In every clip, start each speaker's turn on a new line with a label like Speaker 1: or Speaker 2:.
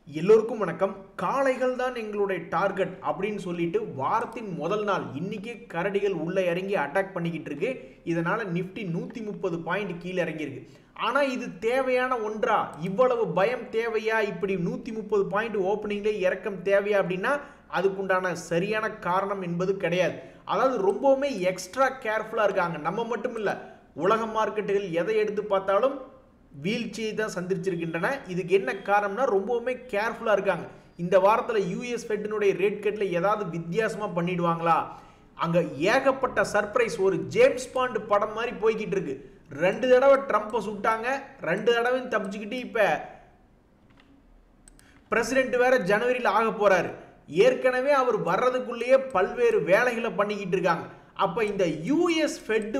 Speaker 1: எல்லோருக்கும் வணக்கம். காளைகள் தான் எங்களுடைய டார்கெட் அப்படின்னு சொல்லிட்டு வாரத்தின் முதல் நாள் இன்னைக்கு கரடிகள் உள்ள இறங்கி அட்டாக் பண்ணிக்கிட்டு இருக்கு. இதனால நிஃப்டி 130 பாயிண்ட் கீழே இறங்கியிருக்கு. ஆனா இது தேவையான ஒன்றா? இவ்வளவு பயம் தேவையா? இப்படி 130 பாயிண்ட் ஓப்பனிங்ல இறக்கம் தேவையா அப்படின்னா அதுக்குண்டான சரியான காரணம் என்பது கிடையாது. அதாவது ரொம்பவுமே எக்ஸ்ட்ரா கேர்ஃபுல்லா இருக்காங்க. நம்ம மட்டும் இல்ல, உலக மார்க்கெட்டுகள் எதை எடுத்து பார்த்தாலும் வீழ்ச்சியை தான் சந்திச்சிருக்கின்றன. இதுக்கு என்ன காரணம்னா ரொம்பவுமே கேர்ஃபுல்லா இருக்காங்க. இந்த வாரத்தில் யூஎஸ் ஃபெட்டினுடைய ரேட் கட்ல ஏதாவது வித்தியாசமா பண்ணிடுவாங்களா? அங்க ஏகப்பட்ட சர்ப்ரைஸ். ஒரு ஜேம்ஸ் பாண்ட் படம் மாதிரி போய்கிட்டு இருக்கு. 2 தடவை ட்ரம்ப்பை சுட்டாங்க, 2 தடவையும் தப்பிச்சுக்கிட்டு இப்ப பிரசிடென்ட் வேற ஜனவரியில் ஆக போறாரு. ஏற்கனவே அவர் வர்றதுக்குள்ளேயே பல்வேறு வேலைகளை பண்ணிக்கிட்டு இருக்காங்க. அப்ப இந்த யூஎஸ் ஃபெட்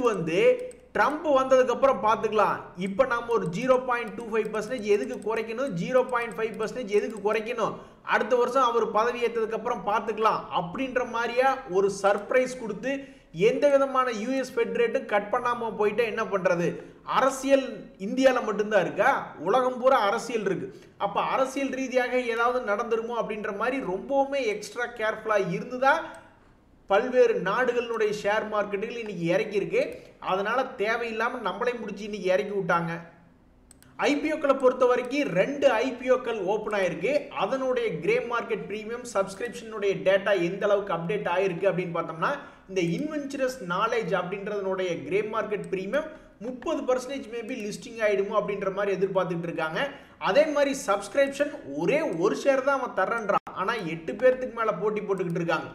Speaker 1: ட்ரம்ப் வந்ததுக்கு அப்புறம் பார்த்துக்கலாம். இப்போ நம்ம ஒரு 0.25% எதுக்கு குறைக்கணும், 0.5% எதுக்கு குறைக்கணும், அடுத்த வருஷம் அவர் பதவி ஏற்றதுக்கு அப்புறம் பார்த்துக்கலாம் அப்படின்ற மாதிரியா ஒரு சர்ப்ரைஸ் கொடுத்து எந்த விதமான யூஎஸ் ஃபெட் ரேட்டு கட் பண்ணாம போயிட்டா என்ன பண்றது? அரசியல் இந்தியாவில் மட்டும்தான் இருக்கா? உலகம் பூரா அரசியல் இருக்கு. அப்ப அரசியல் ரீதியாக ஏதாவது நடந்துருமோ அப்படின்ற மாதிரி ரொம்பவுமே எக்ஸ்ட்ரா கேர்ஃபுல்லா இருந்துதான் பல்வேறு நாடுகளுடைய ஷேர் மார்க்கெட்டுகள் இன்னைக்கு இறக்கி இருக்கு. அதனால தேவையில்லாம நம்மளே முடிச்சு இன்னைக்கு இறக்கி விட்டாங்க. ஐபிஓக்களை பொறுத்த வரைக்கும் 2 ஐபிஓக்கள் ஓபன் ஆயிருக்கு. அதனுடைய கிரே மார்க்கெட் பிரீமியம் சப்ஸ்கிரிப்ஷனுடைய டேட்டா எந்த அளவுக்கு அப்டேட் ஆயிருக்கு அப்படின்னு பார்த்தோம்னா, இந்த இன்வென்ச்சரஸ் நாலேஜ் அப்படின்றதனுடைய grey market premium 30% maybe listing ஆயிடுமோ அப்படின்ற மாதிரி எதிர்பார்த்துட்டு இருக்காங்க. அதே மாதிரி சப்ஸ்கிரிப்ஷன் ஒரே ஒரு ஷேர் தான் அவன் தர்றன்றான். ஆனா 8 பேருக்கு மேல போட்டி போட்டுக்கிட்டு இருக்காங்க.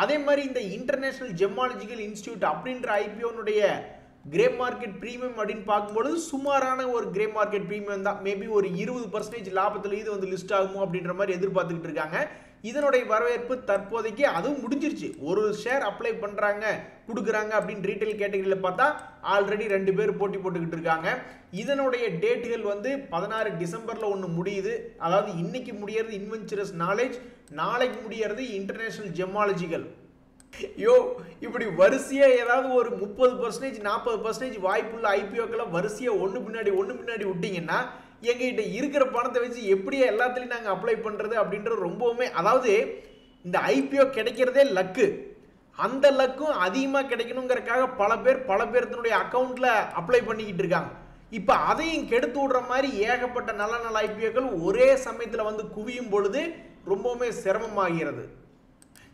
Speaker 1: அதே மாதிரி இந்த இன்டர்நேஷனல் ஜெமாலஜிக்கல் இன்ஸ்டிடியூட் அப்படின்ற ஐபிஓனுடைய கிரே மார்க்கெட் பிரீமியம் அப்படின்னு பார்க்கும்போது சுமாரான ஒரு கிரே மார்க்கெட் பிரீமியம் தான். மேபி ஒரு 20% லாபத்தில் இது லிஸ்ட் ஆகுமோ அப்படின்ற மாதிரி எதிர்பார்த்துக்கிட்டு இருக்காங்க. இதனுடைய வரவேற்பு தற்போதைக்கு அதுவும் முடிஞ்சிருச்சு. ஒரு ஷேர் அப்ளை பண்றாங்க, கொடுக்குறாங்க அப்படின்னு ரீட்டைல் கேட்டகரியில் பார்த்தா ஆல்ரெடி 2 பேர் போட்டி போட்டுக்கிட்டு இருக்காங்க. இதனுடைய டேட்டுகள் 16 டிசம்பர்ல ஒன்று முடியுது. அதாவது இன்னைக்கு முடியறது இன்வென்ச்சரஸ் நாலேஜ், நாளைக்கு முடியறது இன்டர்நேஷனல் ஜெமாலஜிக்கல். இப்படி வரிசையா ஏதாவது ஒரு 30% 40% வாய்ப்புள்ள ஐபிஓக்களை வரிசையா ஒன்று பின்னாடி விட்டீங்கன்னா எங்ககிட்ட இருக்கிற பணத்தை வச்சு எப்படியே எல்லாத்துலையும் நாங்கள் அப்ளை பண்ணுறது அப்படின்றது ரொம்பவுமே, அதாவது இந்த ஐபிஓ கிடைக்கிறதே லக்கு. அந்த லக்கும் அதிகமாக கிடைக்கணுங்கிறதுக்காக பல பேர்த்தினுடைய அக்கௌண்ட்ல அப்ளை பண்ணிக்கிட்டு இருக்காங்க. இப்போ அதையும் கெடுத்து விடுற மாதிரி ஏகப்பட்ட நல்ல ஐபிஓக்கள் ஒரே சமயத்தில் குவியும் பொழுது ரொம்பவுமே சிரமமாகிறது.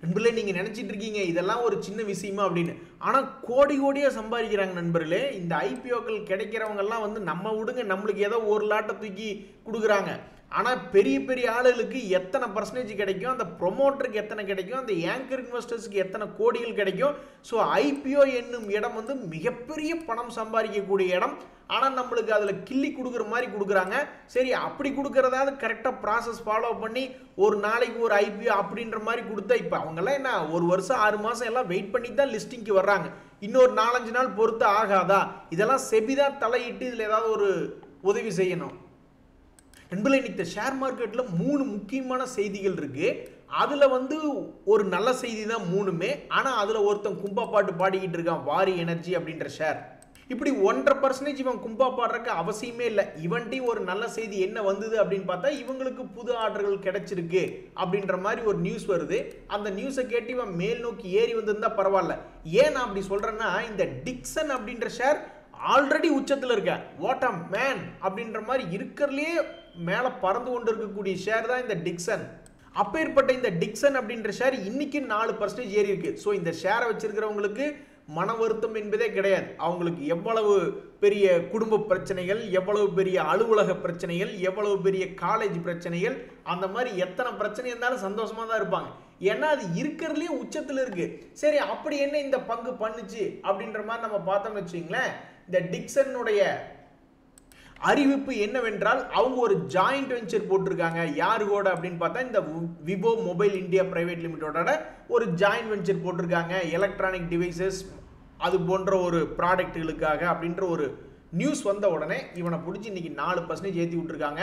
Speaker 1: நண்பர்களே, நீங்க நினைச்சிட்டு இருக்கீங்க இதெல்லாம் ஒரு சின்ன விஷயமா அப்படின்னு. ஆனா கோடியா சம்பாதிக்கிறாங்க நண்பர்களே. இந்த ஐபிஓக்கள் கிடைக்கிறவங்க எல்லாம் நம்ம விடுங்க, நம்மளுக்கு ஏதோ ஒரு லாட்டை தூக்கி கொடுக்குறாங்க. ஆனா பெரிய ஆளுகளுக்கு எத்தனை பர்சன்டேஜ் கிடைக்கும், அந்த ப்ரொமோட்டருக்கு எத்தனை கிடைக்கும், அந்த ஏங்கர் இன்வெஸ்டர்ஸ்க்கு எத்தனை கோடிகள் கிடைக்கும். ஸோ ஐபிஓ என்னும் இடம் மிகப்பெரிய பணம் சம்பாதிக்கக்கூடிய இடம். ஆனால் நம்மளுக்கு அதில் கிள்ளி கொடுக்குற மாதிரி கொடுக்குறாங்க. சரி, அப்படி கொடுக்குறதாவது கரெக்டாக ப்ராசஸ் ஃபாலோ பண்ணி ஒரு நாளைக்கு ஒரு ஐபிஓ அப்படின்ற மாதிரி கொடுத்தா இப்போ அவங்கெல்லாம் என்ன 1 வருஷம் 6 மாதம் எல்லாம் வெயிட் பண்ணி தான் லிஸ்டிங்க்கு வர்றாங்க. இன்னொரு 4-5 நாள் பொறுத்து ஆகாதா? இதெல்லாம் செபிதான் தலையிட்டு இதில் ஏதாவது ஒரு உதவி செய்யணும். நண்பர்களே, இன்னைக்கு ஷேர் மார்க்கெட்டில் 3 முக்கியமான செய்திகள் இருக்கு. அதில் ஒரு நல்ல செய்தி தான் 3மே. ஆனால் அதில் ஒருத்தன் கும்பா பாட்டு பாடிக்கிட்டு இருக்கான், வாரி எனர்ஜி அப்படின்ற ஷேர். இப்படி 1.5% இவன் கும்பா பாடுறதுக்கு அவசியமே இல்லை. இவன்ட்டி ஒரு நல்ல செய்தி என்ன வந்தது அப்படின்னு பார்த்தா இவங்களுக்கு புது ஆர்டர்கள் கிடைச்சிருக்கு அப்படின்ற மாதிரி ஒரு நியூஸ் வருது. அந்த நியூஸை கேட்டு இவன் மேல் நோக்கி ஏறி வந்திருந்தா பரவாயில்ல. ஏன் நான் அப்படி சொல்றேன்னா, இந்த டிக்சன் அப்படின்ற ஷேர் ஆல்ரெடி உச்சத்தில் இருக்க, வாட் அ மேன் அப்படின்ற மாதிரி இருக்கிறதுலேயே மேலே பறந்து கொண்டு இருக்கக்கூடிய ஷேர் தான் இந்த டிக்சன். அப்பேற்பட்ட இந்த டிக்சன் அப்படின்ற ஷேர் இன்னைக்கு 4% ஏறி இருக்கு. ஸோ இந்த ஷேரை வச்சிருக்கிறவங்களுக்கு மன வருத்தம் என்பதே கிடையாது. அவங்களுக்கு எவ்வளவு பெரிய குடும்ப பிரச்சனைகள், எவ்வளவு பெரிய அலுவலக பிரச்சனைகள், எவ்வளவு பெரிய காலேஜ் பிரச்சனைகள், அந்த மாதிரி எத்தனை பிரச்சனை இருந்தாலும் சந்தோஷமா தான் இருப்பாங்க. ஏன்னா அது இருக்கிறதுலேயே உச்சத்தில் இருக்கு. சரி, அப்படி என்ன இந்த பங்கு பண்ணுச்சு அப்படின்ற மாதிரி நம்ம பார்த்தோம்னு வச்சுங்களேன். இந்த டிக்சனுடைய அறிவிப்பு என்னவென்றால் அவங்க ஒரு ஜாயிண்ட் வெஞ்சர் போட்டிருக்காங்க. யாரு கூட அப்படின்னு பார்த்தா இந்த விவோ மொபைல் இந்தியா பிரைவேட் லிமிடெடோட ஒரு ஜாயிண்ட் வெஞ்சர் போட்டிருக்காங்க. எலக்ட்ரானிக் டிவைசஸ் அது போன்ற ஒரு ப்ராடக்ட்டுகளுக்காக அப்படின்ற ஒரு நியூஸ் வந்த உடனே இவனை பிடிச்சி இன்னைக்கு 4% ஏற்றி விட்டுருக்காங்க.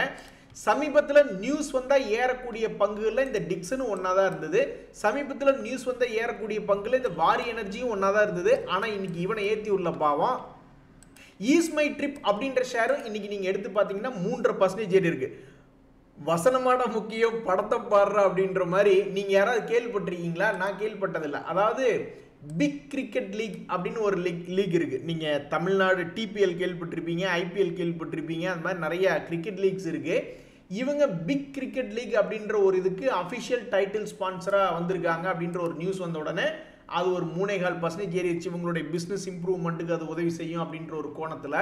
Speaker 1: சமீபத்தில் நியூஸ் வந்தால் ஏறக்கூடிய பங்குகளில் இந்த டிக்சனும் ஒன்றா தான் இருந்தது. சமீபத்தில் நியூஸ் வந்தால் ஏறக்கூடிய பங்குல இந்த வாரி எனர்ஜியும் ஒன்றா தான் இருந்தது. ஆனால் இன்னைக்கு இவனை ஏற்றி உள்ள பாவம் ஈஸ் மை ட்ரிப் அப்படின்ற ஷேரும் இன்னைக்கு நீங்க எடுத்து பார்த்தீங்கன்னா 3.5% ஏறி இருக்கு. வசனமான முக்கியம் படத்தை பாடுற அப்படின்ற மாதிரி நீங்க யாராவது கேள்விப்பட்டிருக்கீங்களா? நான் கேள்விப்பட்டதில்லை. அதாவது பிக் கிரிக்கெட் லீக் அப்படின்னு ஒரு லீக் இருக்கு. நீங்க தமிழ்நாடு டிபிஎல் கேள்விப்பட்டிருப்பீங்க, ஐபிஎல் கேள்விப்பட்டிருப்பீங்க, அந்த மாதிரி நிறைய கிரிக்கெட் லீக்ஸ் இருக்கு. இவங்க பிக் கிரிக்கெட் லீக் அப்படின்ற ஒரு இதுக்கு அஃபிஷியல் டைட்டில் ஸ்பான்சரா வந்திருக்காங்க அப்படின்ற ஒரு நியூஸ் வந்த உடனே அது ஒரு 3.25% ஏறிடுச்சு. இவங்களுடைய பிசினஸ் இம்ப்ரூவ்மெண்ட்டுக்கு அது உதவி செய்யும் அப்படின்ற ஒரு கோணத்துல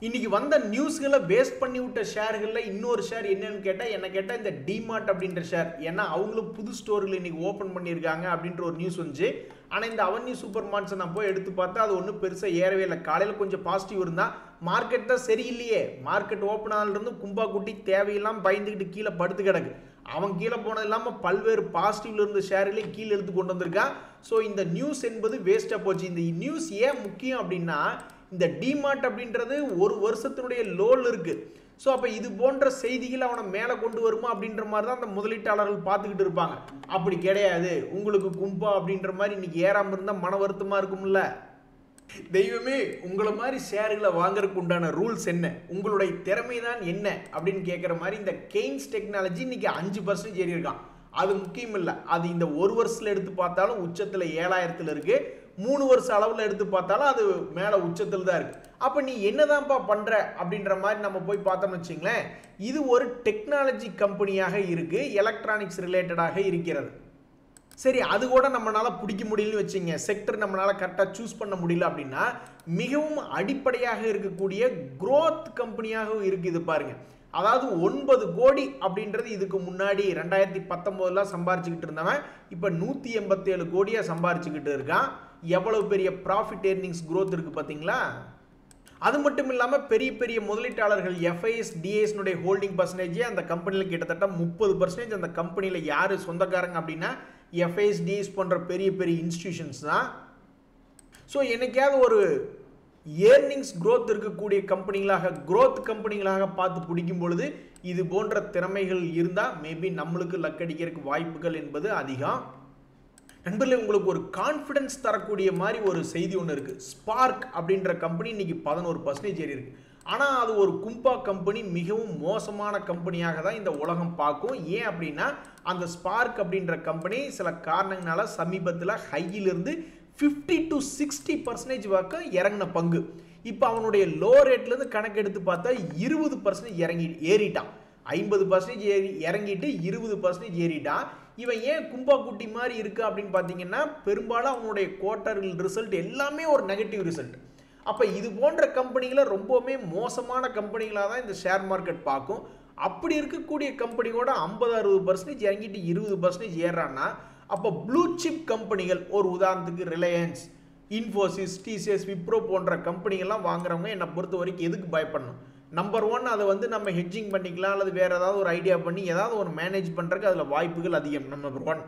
Speaker 1: இன்னைக்கு வந்த நியூஸ்களை வேஸ்ட் பண்ணி விட்ட ஷேர்களில் இன்னொரு ஷேர் என்னன்னு கேட்டால், என்ன கேட்டால் இந்த டிமார்ட் அப்படின்ற ஷேர். ஏன்னா அவங்களும் புது ஸ்டோரில் இன்னைக்கு ஓப்பன் பண்ணியிருக்காங்க அப்படின்ற ஒரு நியூஸ் வந்துச்சு. ஆனால் இந்த அவென்யூ சூப்பர் மார்ட்ஸை நான் போய் எடுத்து பார்த்தா அது ஒன்றும் பெருசாக ஏறவே இல்லை. காலையில் கொஞ்சம் பாசிட்டிவ் இருந்தால் மார்க்கெட் தான் சரியில்லையே. மார்க்கெட் ஓப்பன் ஆனதுலேருந்து கும்பா குட்டி தேவையெல்லாம் பயந்துக்கிட்டு கீழே படுத்து கிடக்கு. அவன் கீழே போனது இல்லாமல் பல்வேறு பாசிட்டிவ்ல இருந்த ஷேர்களையும் கீழே எடுத்து கொண்டு வந்திருக்கான். ஸோ இந்த நியூஸ் என்பது வேஸ்ட்டாக போச்சு. இந்த நியூஸ் ஏன் முக்கியம் அப்படின்னா, இந்த டிமார்ட் அப்படின்றது ஒரு வருஷத்தினுடைய லோல் இருக்கு. ஸோ அப்போ இது போன்ற செய்திகள் அவனை மேலே கொண்டு வருமா அப்படின்ற மாதிரி தான் அந்த முதலீட்டாளர்கள் பார்த்துக்கிட்டு இருப்பாங்க. அப்படி கிடையாது. உங்களுக்கு கும்பா அப்படின்ற மாதிரி இன்னைக்கு ஏறாமல் இருந்தால் மன வருத்தமாக இருக்கும்ல. தெய்வமே, உங்களை மாதிரி ஷேர்களை வாங்குறதுக்கு உண்டான ரூல்ஸ் என்ன, உங்களுடைய திறமை தான் என்ன அப்படின்னு கேட்குற மாதிரி இந்த கெய்ன்ஸ் டெக்னாலஜி இன்னைக்கு 5% ஏறி இருக்கான். அது முக்கியம் இல்லை. அது இந்த ஒரு வருஷத்தில் எடுத்து பார்த்தாலும் உச்சத்தில் 7000 இருக்கு. 3 வருஷ அளவில் எடுத்து பார்த்தாலும் அது மேலே உச்சத்தில் தான் இருக்கு. அப்போ நீ என்னதான்ப்பா பண்ற அப்படின்ற மாதிரி நம்ம போய் பார்த்தோம்னு வச்சுங்களேன், இது ஒரு டெக்னாலஜி கம்பெனியாக இருக்கு, எலக்ட்ரானிக்ஸ் ரிலேட்டடாக இருக்கிறது. சரி, அது கூட நம்மளால பிடிக்க முடியலன்னு வச்சுங்க, செக்டர் நம்மளால கரெக்டாக சூஸ் பண்ண முடியல அப்படின்னா, மிகவும் அடிப்படையாக இருக்கக்கூடிய growth கம்பெனியாக இருக்கு. இது பாருங்க, அதாவது 9 கோடி அப்படின்றது இதுக்கு முன்னாடி 2019 சம்பாரிச்சுக்கிட்டு இருந்தவன் இப்போ 187 கோடியா சம்பாரிச்சுக்கிட்டு இருக்கான். எவ்வளவு பெரிய ப்ராஃபிட் ஏர்னிங்ஸ் growth இருக்கு பார்த்தீங்களா? அது மட்டும் இல்லாமல் பெரிய பெரிய முதலீட்டாளர்கள் எஃப்ஐஎஸ் டிஎஸ்னுடைய ஹோல்டிங் பர்சன்டேஜே அந்த கம்பெனியில் கிட்டத்தட்ட 30%. அந்த கம்பெனியில் யார் சொந்தக்காரங்க அப்படின்னா எஃப்ஐஎஸ் டிஎஸ் போன்ற பெரிய பெரிய இன்ஸ்டிடியூஷன்ஸ் தான். ஸோ என்னைக்காவது ஒரு ஏர்னிங்ஸ் growth இருக்கக்கூடிய கம்பெனிகளாக பார்த்து பிடிக்கும் பொழுது இது போன்ற திறமைகள் இருந்தால் மேபி நம்மளுக்கு லக் அடிக்கிறதுக்கு வாய்ப்புகள் என்பது அதிகம். நண்பர்களே, உங்களுக்கு ஒரு கான்ஃபிடன்ஸ் தரக்கூடிய மாதிரி ஒரு செய்தி ஒன்று இருக்கு. ஸ்பார்க் அப்படின்ற கம்பெனி இன்னைக்கு 11% ஏறி இருக்கு. ஆனால் அது ஒரு கும்பா கம்பெனி, மிகவும் மோசமான கம்பெனியாக தான் இந்த உலகம் பார்க்கும். ஏன் அப்படின்னா, அந்த ஸ்பார்க் அப்படின்ற கம்பெனி சில காரணங்களால சமீபத்தில் ஹையிலிருந்து 50 to 60% வரைக்கும் இறங்கின பங்கு. இப்போ அவனுடைய லோ ரேட்லேருந்து கணக்கு எடுத்து பார்த்தா 20% ஏறிட்டான். 50% இறங்கிட்டு 20% ஏறிட்டான். இவன் ஏன் கும்பா குட்டி மாதிரி இருக்கு அப்படின்னு பார்த்தீங்கன்னா, பெரும்பாலும் அவனுடைய குவார்டர் ரிசல்ட் எல்லாமே ஒரு நெகட்டிவ் ரிசல்ட். அப்போ இது போன்ற கம்பெனிகளை ரொம்பவுமே மோசமான கம்பெனிகளாக தான் இந்த ஷேர் மார்க்கெட் பார்க்கும். அப்படி இருக்கக்கூடிய கம்பெனியோட 50-60% இறங்கிட்டு 20% ஏறான்னா, அப்போ ப்ளூ சிப் கம்பெனிகள், ஒரு உதாரணத்துக்கு ரிலையன்ஸ், இன்ஃபோசிஸ், டிசிஎஸ், விப்ரோ போன்ற கம்பெனிகள்லாம் வாங்குறவங்க என்னை பொறுத்த வரைக்கும் எதுக்கு பயப்படணும்? நம்பர் 1, அதை நம்ம ஹெட்ஜிங் பண்ணிக்கலாம், அல்லது வேறு ஏதாவது ஒரு ஐடியா பண்ணி ஏதாவது ஒரு மேனேஜ் பண்ணுறதுக்கு அதில் வாய்ப்புகள் அதிகம். நம்பர் 1.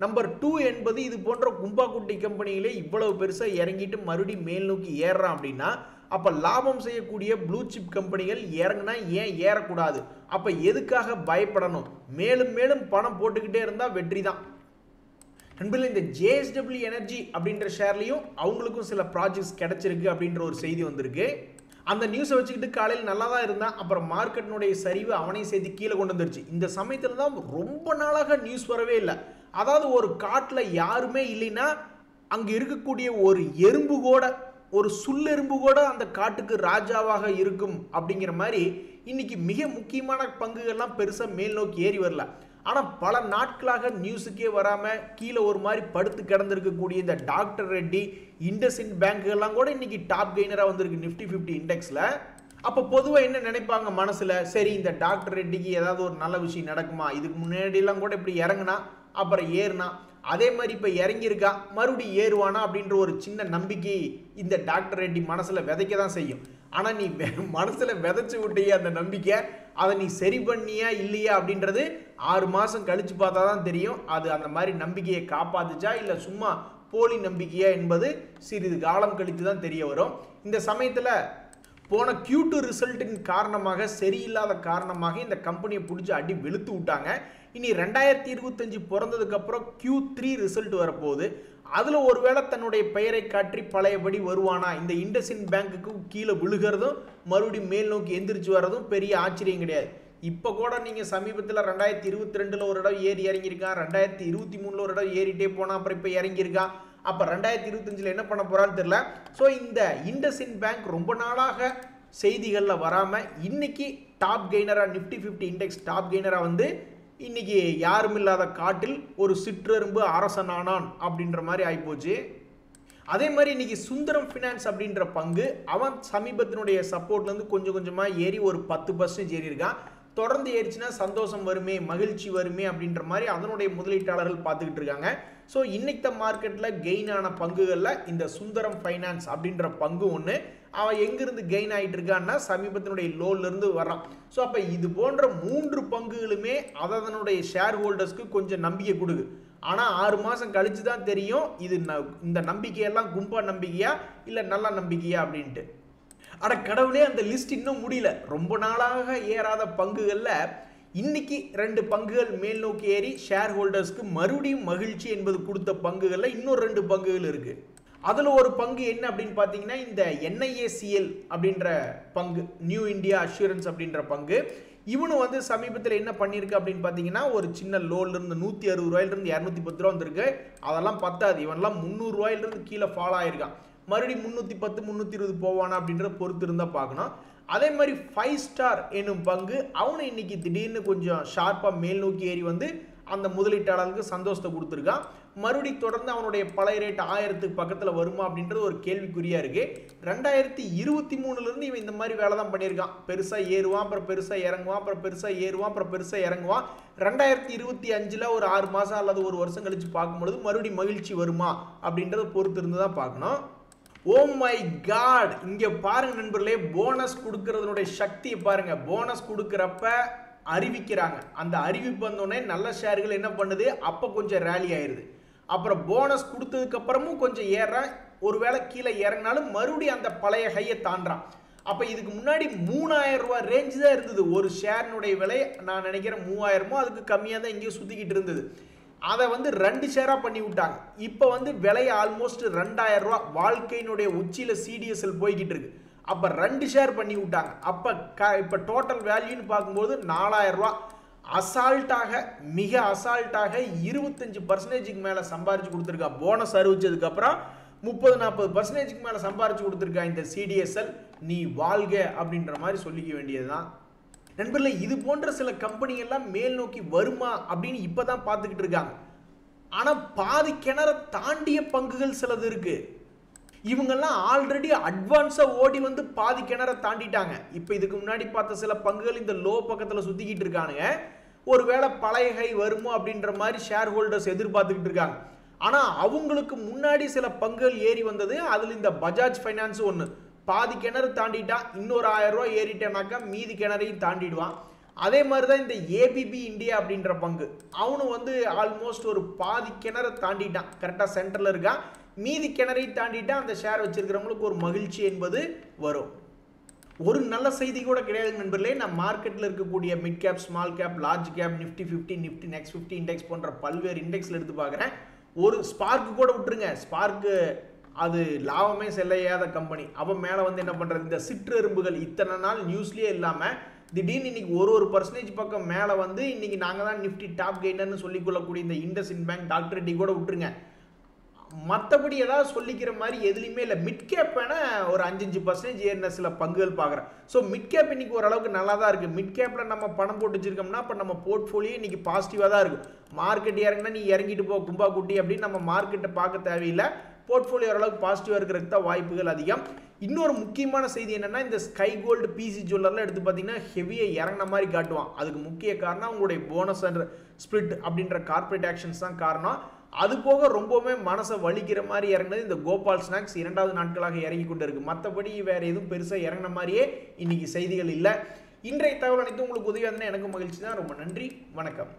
Speaker 1: நம்பர் 2 என்பது, இது போன்ற கும்பா குட்டி கம்பெனிகளே இவ்வளவு பெருசாக இறங்கிட்டு மறுபடியும் மேல் நோக்கி ஏறுறான் அப்படின்னா, அப்போ லாபம் செய்யக்கூடிய ப்ளூ சிப் கம்பெனிகள் இறங்குனா ஏன் ஏறக்கூடாது? அப்போ எதுக்காக பயப்படணும்? மேலும் மேலும் பணம் போட்டுக்கிட்டே இருந்தால் வெற்றி தான். நண்பர்களே, இந்த ஜேஎஸ்டபிள்யூ எனர்ஜி அப்படின்ற ஷேர்லையும் அவங்களுக்கும் சில ப்ராஜெக்ட்ஸ் கிடைச்சிருக்கு அப்படின்ற ஒரு செய்தி வந்திருக்கு. அந்த நியூஸை வச்சுக்கிட்டு காலையில் நல்லா தான் இருந்தான். அப்புறம் மார்க்கெட்டினுடைய சரிவு அவனையும் சேர்த்து கீழே கொண்டு வந்துருச்சு. இந்த சமயத்தில் தான் ரொம்ப நாளாக நியூஸ் வரவே இல்லை. அதாவது ஒரு காட்டில் யாருமே இல்லைன்னா அங்கே இருக்கக்கூடிய ஒரு எறும்பு கூட, ஒரு சுல்லெரும்பு கூட அந்த காட்டுக்கு ராஜாவாக இருக்கும் அப்படிங்கிற மாதிரி இன்னைக்கு மிக முக்கியமான பங்குகள்லாம் பெருசாக மேல் நோக்கி ஏறி வரல. ஆனால் பல நாட்களாக நியூஸுக்கே வராமல் கீழே ஒரு மாதிரி படுத்து கிடந்திருக்கக்கூடிய இந்த டாக்டர் ரெட்டி, இண்டஸ்இண்ட் பேங்க்குகள்லாம் கூட இன்னைக்கு டாப் கெய்னராக வந்திருக்கு நிஃப்டி 50 இண்டெக்ஸில். அப்போ பொதுவாக என்ன நினைப்பாங்க மனசில், சரி இந்த டாக்டர் ரெட்டிக்கு ஏதாவது ஒரு நல்ல விஷயம் நடக்குமா? இதுக்கு முன்னாடியெல்லாம் கூட இப்படி இறங்குனா அப்புறம் ஏறுனா, அதே மாதிரி இப்போ இறங்கியிருக்கா மறுபடியும் ஏறுவானா அப்படின்ற ஒரு சின்ன நம்பிக்கை இந்த டாக்டர் ரெட்டி மனசில் விதைக்க தான் செய்யும். ஆனால் நீ மனசில் விதைச்சி விட்டிய அந்த நம்பிக்கை, அதை நீ சரி பண்ணியா இல்லையா அப்படின்றது 6 மாதம் கழித்து பார்த்தா தான் தெரியும். அது அந்த மாதிரி நம்பிக்கையை காப்பாத்துச்சா இல்லை சும்மா போலி நம்பிக்கையா என்பது சிறிது காலம் கழித்து தான் தெரிய வரும். இந்த சமயத்தில் போன Q2 ரிசல்ட்டின் காரணமாக, சரியில்லாத காரணமாக இந்த கம்பெனியை பிடிச்சி அடி வெளுத்து விட்டாங்க. இனி 2025 பிறந்ததுக்கப்புறம் Q3 ரிசல்ட் வரப்போகுது. அதில் ஒருவேளை தன்னுடைய பெயரை காட்டி பழையபடி வருவானா? இந்த இண்டஸ்இண்ட் பேங்க்குக்கு கீழே விழுகிறதும் மறுபடியும் மேல் நோக்கி எந்திரிச்சு வர்றதும் பெரிய ஆச்சரியம் கிடையாது. இப்போ கூட நீங்கள் சமீபத்தில் 2022 ஒரு இடம் ஏறி இறங்கியிருக்கான், 2023 ஒரு இடம் ஏறிட்டே போனால் அப்புறம் இப்போ இறங்கியிருக்கான். அப்போ 2025 என்ன பண்ண போகிறான்னு தெரியல. ஸோ இந்த இண்டஸ்இண்ட் பேங்க் ரொம்ப நாளாக செய்திகளில் வராமல் இன்னைக்கு டாப் கெய்னராக நிஃப்டி 50 இண்டெக்ஸ் டாப் கெய்னராக வந்து இன்னைக்கு யாரும் இல்லாத காட்டில் ஒரு சிற்றெரும்பு அரசனானான் அப்படின்ற மாதிரி ஆகிப்போச்சு. அதே மாதிரி இன்னைக்கு சுந்தரம் ஃபினான்ஸ் அப்படின்ற பங்கு அவன் சமீபத்தினுடைய சப்போர்ட்லேருந்து கொஞ்சம் கொஞ்சமாக ஏறி ஒரு 10% ஏறி இருக்கான். தொடர்ந்து ஏறிச்சுன்னா சந்தோஷம் வருமே, மகிழ்ச்சி வருமே அப்படின்ற மாதிரி அதனுடைய முதலீட்டாளர்கள் பார்த்துக்கிட்டு இருக்காங்க. ஸோ இன்னைக்கு மார்க்கெட்டில் கெயின் ஆன பங்குகளில் இந்த சுந்தரம் ஃபைனான்ஸ் அப்படின்ற பங்கு ஒன்று. அவன் எங்கிருந்து கெயின் ஆகிட்டு இருக்கான்னா சமீபத்தினுடைய லோன்லேருந்து வரான். ஸோ அப்போ இது போன்ற 3 பங்குகளுமே அதனுடைய ஷேர் ஹோல்டர்ஸ்க்கு கொஞ்சம் நம்பிக்கை கொடுக்கு. ஆனால் 6 மாதம் கழிச்சு தான் தெரியும் இது இந்த நம்பிக்கையெல்லாம் கும்பா நம்பிக்கையா இல்லை நல்ல நம்பிக்கையா அப்படின்ட்டு. அட கடவுளே, அந்த லிஸ்ட் இன்னும் முடியல. ரொம்ப நாளாக ஏறாத பங்குகளில் இன்னைக்கு 2 பங்குகள் மேல் நோக்கி ஏறி ஷேர் ஹோல்டர்ஸ்க்கு மறுபடியும் மகிழ்ச்சி என்பது கொடுத்த பங்குகளில் இன்னொரு 2 பங்குகள் இருக்கு. அதில் ஒரு பங்கு என்ன அப்படின்னு பார்த்தீங்கன்னா இந்த NIACL அப்படின்ற பங்கு, நியூ இந்தியா அஷூரன்ஸ் அப்படின்ற பங்கு. இவனு வந்து சமீபத்தில் என்ன பண்ணியிருக்கு அப்படின்னு பார்த்தீங்கன்னா ஒரு சின்ன லோன்லேருந்து 160 ரூபாயிலிருந்து 210 ரூபா வந்திருக்கு. அதெல்லாம் பத்தாது, இவன்லாம் 300 ரூபாயிலிருந்து கீழே ஃபாலோ ஆயிருக்கான். மறுபடியும் 310 320 போவானா அப்படின்றத பொறுத்து இருந்தால் பார்க்கணும். அதே மாதிரி 5 ஸ்டார் என்னும் பங்கு அவனு இன்னைக்கு திடீர்னு கொஞ்சம் ஷார்ப்பாக மேல் நோக்கி ஏறி வந்து அந்த முதலீட்டாளருக்கு சந்தோஷத்தை கொடுத்துருக்கான். மறுபடியும் தொடர்ந்து அவனுடைய பழைய ரேட் 1000க்கு பக்கத்தில் வருமா அப்படின்றது ஒரு கேள்விக்குறியாக இருக்கு. 2023 இவன் இந்த மாதிரி வேலை தான் பண்ணியிருக்கான். பெருசாக ஏறுவான், அப்புறம் பெருசாக இறங்குவான், அப்புறம் பெருசாக ஏறுவான், அப்புறம் பெருசாக இறங்குவான். 2025 ஒரு 6 மாதம் அல்லது ஒரு வருஷம் கழிச்சு பார்க்கும்பொழுது மறுபடியும் மகிழ்ச்சி வருமா அப்படின்றத பொறுத்து இருந்து தான் பார்க்கணும். ஓ மை காட், இங்கே பாருங்க நண்பர்களே, போனஸ் கொடுக்கறதுனுடைய சக்தியை பாருங்க. போனஸ் கொடுக்குறப்ப அறிவிக்கிறாங்க, அந்த அறிவிப்பு வந்தோடனே நல்ல ஷேர்கள் என்ன பண்ணுது, அப்போ கொஞ்சம் ரேலி ஆயிடுது. அப்புறம் போனஸ் கொடுத்ததுக்கு அப்புறமும் கொஞ்சம் ஏறான், ஒருவேளை கீழே இறங்கினாலும் மறுபடியும் அந்த பழைய ஹையை தாண்டான். அப்போ இதுக்கு முன்னாடி 3000 ரூபா ரேஞ்சு தான் இருந்தது ஒரு ஷேரினுடைய விலை. நான் நினைக்கிறேன் 3000மோ அதுக்கு கம்மியாக தான் இங்கேயும் சுற்றிக்கிட்டு இருந்தது. அதை வந்து 2 ஷேராக பண்ணி விட்டாங்க. இப்போ வந்து விலை ஆல்மோஸ்ட் 2000 ரூபா, வாழ்க்கையினுடைய உச்சியில் CDSL போய்கிட்டு இருக்கு. அப்போ 2 ஷேர் பண்ணி விட்டாங்க. அப்போ இப்போ டோட்டல் வேல்யூன்னு பார்க்கும்போது 4000 ரூபா. அசால்ட்டாக, மிக அசால்ட்டாக 25% மேலே சம்பாரிச்சு கொடுத்துருக்கா. போனஸ் அறிவிச்சதுக்கப்புறம் 30-40% மேலே சம்பாரிச்சு கொடுத்துருக்கா இந்த CDSL. நீ வாழ்க அப்படின்ற மாதிரி சொல்லிக்க வேண்டியது தான் நண்பர்களே. இது போன்ற சில கம்பெனிகள்லாம் மேல் நோக்கி வருமா அப்படின்னு இப்போ தான் பார்த்துக்கிட்டு இருக்காங்க. ஆனால் பாதி கிணற தாண்டிய பங்குகள் சிலது இருக்கு. இவங்கெல்லாம் ஆல்ரெடி அட்வான்ஸாக ஓடி வந்து பாதி கிணற தாண்டிட்டாங்க. இப்போ இதுக்கு முன்னாடி பார்த்த சில பங்குகள் இந்த லோ பக்கத்தில் சுற்றிக்கிட்டு இருக்கானுங்க. ஒருவேளை பழைய ஹை வருமோ அப்படின்ற மாதிரி ஷேர் ஹோல்டர்ஸ் எதிர்பார்த்துக்கிட்டு இருக்காங்க. ஆனால் அவங்களுக்கு முன்னாடி சில பங்குகள் ஏறி வந்தது. அதில் இந்த பஜாஜ் ஃபைனான்ஸ் ஒன்று. பாதி கிணறு தாண்டிட்டான், இன்னொரு 1000 ரூபா ஏறிட்டேனாக்கா மீதி கிணறையும் தாண்டிடுவான். அதே மாதிரி தான் இந்த ABB இந்தியா அப்படின்ற பங்கு. அவனு வந்து ஆல்மோஸ்ட் ஒரு பாதி கிணறை தாண்டிட்டான், கரெக்டாக சென்டரில் இருக்கான். மீதி கிணறையும் தாண்டிட்டா அந்த ஷேர் வச்சிருக்கிறவங்களுக்கு ஒரு மகிழ்ச்சி என்பது வரும். ஒரு நல்ல செய்தி கூட கிடையாது நண்பர்களே. நான் மார்க்கெட்டில் இருக்கக்கூடிய mid cap, small cap, large cap, Nifty 50, Nifty next 50 index போன்ற பல்வேறு இண்டெக்ஸில் எடுத்து பார்க்குறேன். ஒரு ஸ்பார்க்கு கூட விட்டுருங்க, ஸ்பார்க்கு அது லாபமே செல்லையாத கம்பெனி. அவன் மேலே வந்து என்ன பண்ணுறது, இந்த சிற்றெரும்புகள் இத்தனை நாள் நியூஸ்லேயே இல்லாமல் திடீர்னு இன்னைக்கு ஒரு % பக்கம் மேலே வந்து இன்னைக்கு நாங்கள் தான் நிஃப்டி டாப் கெய்னர்னு சொல்லிக்கொள்ளக்கூடிய இந்த இண்டஸ்இண்ட் பேங்க், டாக்டர் ரெட்டி கூட விட்டுருங்க. மற்றபடி ஏதாவது சொல்லிக்கிற மாதிரி எதுலையுமே இல்லை. மிட் கேப் வேணால் ஒரு 5-5% ஏறின சில பங்குகள் பார்க்குறேன். ஸோ மிட் கேப் இன்னைக்கு ஓரளவுக்கு நல்லா தான் இருக்குது. மிட் கேப்பில் நம்ம பணம் போட்டு வச்சிருக்கோம்னா அப்போ நம்ம போர்ட்ஃபோலியோ இன்னைக்கு பாசிட்டிவாக தான் இருக்கும். மார்க்கெட் இறங்கினா நீ இறங்கிட்டு போ கும்பா குட்டி அப்படின்னு நம்ம மார்க்கெட்டை பார்க்க தேவையில்லை. போர்ட்ஃபோலியோ ஓரளவுக்கு பாசிட்டிவாக இருக்கிறதுக்கு தான் வாய்ப்புகள் அதிகம். இன்னொரு முக்கியமான செய்தி என்னென்னா, இந்த ஸ்கை கோல்டு PC ஜுவல்லரில் எடுத்து பார்த்தீங்கன்னா ஹெவியாக இறங்கின மாதிரி காட்டுவான். அதுக்கு முக்கிய காரணம் உங்களுடைய போனஸ் அண்ட் ஸ்பிளிட் அப்படின்ற கார்பரேட் ஆக்ஷன்ஸ் தான் காரணம். அது போக ரொம்பவுமே மனசை வலிக்கிற மாதிரி இறங்கினது இந்த கோபால் ஸ்நாக்ஸ் 2வது நாட்களாக இறங்கி கொண்டு இருக்கு. மற்றபடி வேற எதுவும் பெருசாக இறங்கின மாதிரியே இன்னைக்கு செய்திகள் இல்லை. இன்றைய தகவல் அனைத்தும் உங்களுக்கு உதவியாக இருந்தால் எனக்கு மகிழ்ச்சி தான். ரொம்ப நன்றி, வணக்கம்.